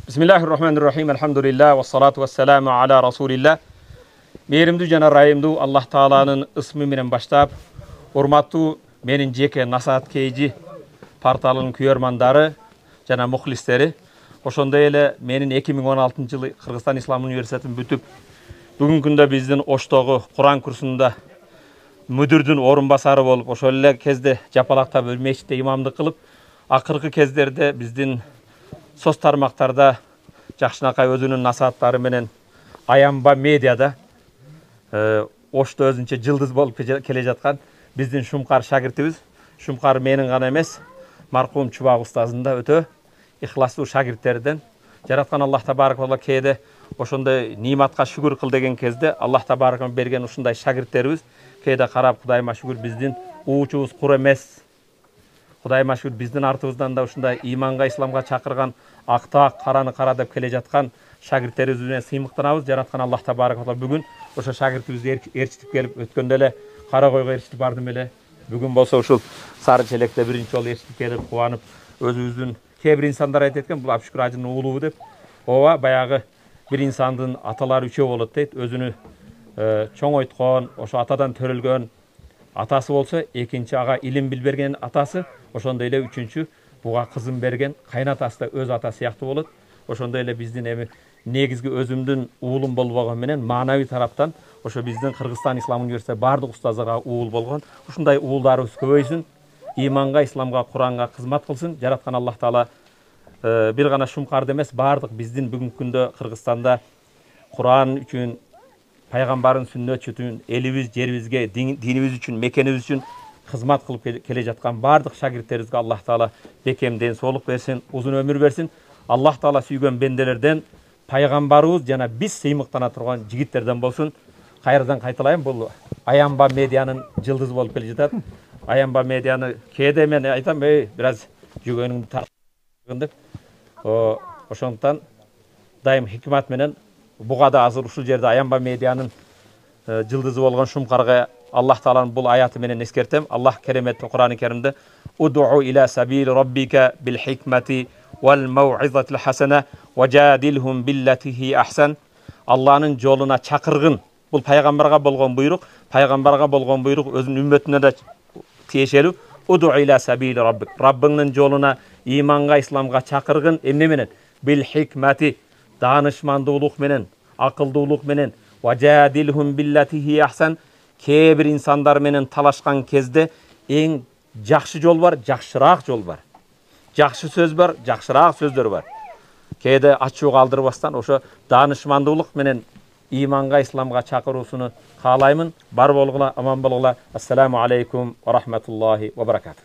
Bismillahirrahmanirrahim. Elhamdülillah ve salatu ve selamu ala Rasulillah. Meyrimdүү жана райымдуу Аллах Тааланын ысмы менен баштап, урматтуу менин жеке насаат кейжи порталынын күйөрмандары жана мухлистери, ошондой эле менин 2016-жылы Кыргызстан Ислам университетин бүтүп, бүгүнкү күндө биздин Оштогу Куран курсунда мүдүрдүн орун басары болуп, ошол эле кезде жапалактап мечитте имамдык кылып, акыркы кездерде биздин соц тармактарда жакшынакай өзүнүн насааттары менен аянба медиада Ошто өзүнчө жылдыз болуп келе жаткан биздин Шумкар шагиртибиз. Шумкар менин гана эмес, маркум Чубак устазынын да өтө ихластуу шагирттерден. Жараткан Аллах табарак ва кээде ошондой ниматка шүгүр кыл деген кезде Аллах табарак берген ушундай шагирттерибиз кээде карап, Кудайыма шүгүр биздин уучубуз кур эмес. Кудайыма шүгүр биздин артыбыздан да ушундай иманга, исламга чакырган актаак караны кара деп келе жаткан шагирттерибиз менен сыймыктанабыз. Жараткан Аллах табарак ва бүгүн ошо шагиртибизди ээрчитип келип, өткөндө эле Кара Койго ээрчитип бардым эле. Бүгүн болсо ушул Сары Челекте биринчи жолу ээрчитип келип, кубанып, өзүбүздүн кээ бир инсандар айтат экен, бул Абшүкүр ажынын уулубу деп. Ооба, баягы бир инсандын аталары үчөө болот дейт. Өзүнү чоңойткон, ошо атадан төрөлгөн атасы болсо, экинчи ага илим билберген атасы, ошондой эле үчүнчү буга кызын берген кайнатасы да өз атасы сыяктуу болот. Ошондой эле биздин эми негизги өзүмдүн уулум болбогон менен маанавий тараптан ошо биздин Кыргызстан Ислам университети бардык устаздарга уул болгон. Ушундай уулдарыбыз көбөйсүн, иманга, исламга, Куранга кызмат кылсын. Жараткан Аллах Таала бир гана Шумкарды эмес, бардык биздин бүгүнкү күндө Кыргызстанда Куран үчүн, пайгамбардын сүннөтү үчүн, элибиз, жерибизге, динибиз үчүн, мекенибиз үчүн кызмат кылып келе жаткан бардык шагирттерибизге Аллах Таала бекем ден соолук берсин, узун өмүр берсин. Аллах Таала сүйгөн бенделерден, пайгамбарыбыз жана биз сыймыктана турган жигиттерден болсун. Кайрадан кайталайм, бул Аянба медианын жылдызы болуп келе жатат. Аянба медианы кээде мен айтам, бир аз жүгөнүңдү тартып деп. Ошондуктан дайым хикмат менен буга да азыр ушул жерде Аянба медианын жылдызы болгон Шумкарга Аллах Тааланын бул аяты менен эскертем. Аллах кереметтүү Кур'ан-ы Керимде «Уд'у иля сабили раббика бил хикмати вал мау'изатил хасана важадилхум биллатихи ахсан». Алланын жолуна чакыргын. Бул пайгамбарга болгон буйрук, пайгамбарга болгон буйрук өзүнүн үммөтүнө да тиешелүү. «Уд'у иля сабили раббик». Раббыңдын жолуна, иманга, исламга чакыргын. Эмне менен? Бил хикмати, даанышмандуулук менен, акылдуулук менен, важадилхум биллатихи ахсан. Кээ бир инсандар менен талашкан кезде эң жакшы жол бар, жакшыраак жол бар. Жакшы сөз бар, жакшыраак сөздөр бар. Кээде ачуу калтырбастан ошо даанышмандуулук менен иманга, исламга чакыруусуну каалаймын. Бар болгула, аман болгула. Ассаламу алейкум ва рахматуллахи ва баракатух.